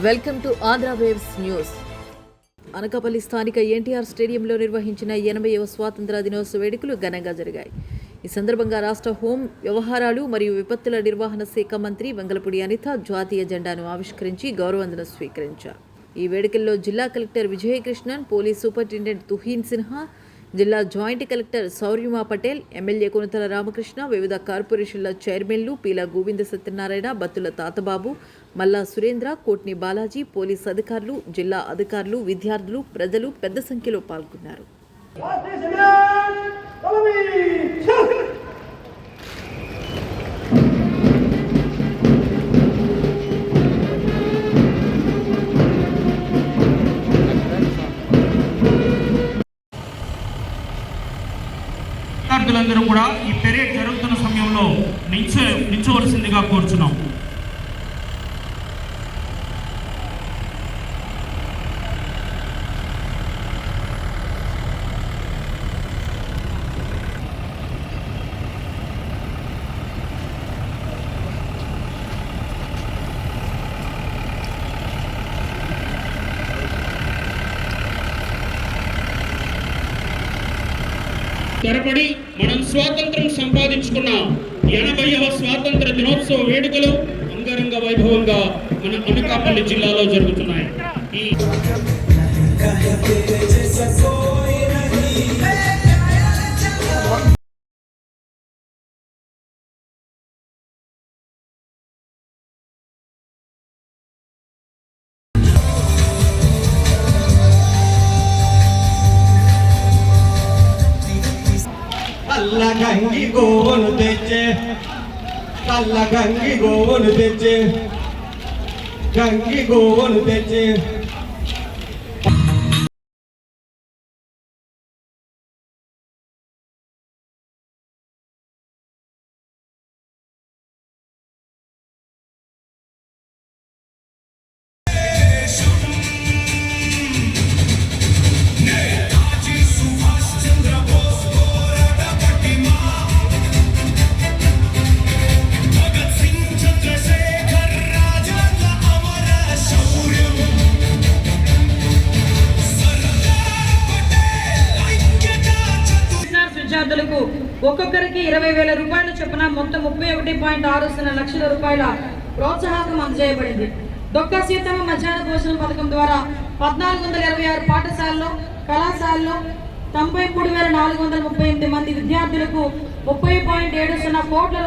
Welcome to Andhra waves news. Anakapalli స్థానిక ఎన్టీఆర్ స్టేడియంలో నిర్వహించిన 80వ స్వాతంత్ర దినోత్సవ వేడుకలు ఘనంగా జరిగాయి. ఈ సందర్భంగా రాష్ట్ర హోం వ్యవహారాలు మరియు విపత్తుల నిర్వహణ శాఖ మంత్రి వెంగళపూడి అనిత జాతీయ జెండాను ఆవిష్కరించి గౌరవందన స్వీకరించారు. ఈ వేడుకల్లో జిల్లా collector Vijayakrishnan, police superintendent Tuhin Sinha, జిల్లా జాయింట్ కలెక్టర్ సౌర్యుమా పటేల్, ఎమ్మెల్యే కొనతల రామకృష్ణ, వివిధ కార్పొరేషన్ల చైర్మన్లు పీల గోవింద సత్యనారాయణ, బత్తుల తాతబాబు, మల్లా సురేంద్ర, కోట్ని బాలాజీ, పోలీస్ అధికారులు, జిల్లా అధికారులు, విద్యార్థులు, ప్రజలు పెద్ద సంఖ్యలో పాల్గొన్నారు. విద్యార్థులందరూ కూడా ఈ పెరేడ్ జరుగుతున్న సమయంలో నిల్చోవలసిందిగా కోరుచున్నాం. తరబడి మనం స్వాతంత్రం సంపాదించుకున్న 80వ స్వాతంత్ర దినోత్సవ వేడుకలు అంగరంగ వైభవంగా మన అనకాపల్లి జిల్లాలో జరుగుతున్నాయి. గంగి గోవును తెచ్చే గంగి గోవును తెచ్చే గంగి గోవును తెచ్చే విద్యార్థులకు ఒక్కొక్కరికి 20,000 రూపాయలు చొప్పున మొత్తం 31.60 లక్షల రూపాయల ప్రోత్సాహకం అందజేయబడింది. డొక్కా సీతమ్మ మధ్యాహ్న భోజనం పథకం ద్వారా 1426 పాఠశాలలో, కళాశాలలో 93,438 మంది విద్యార్థులకు 30.70 కోట్ల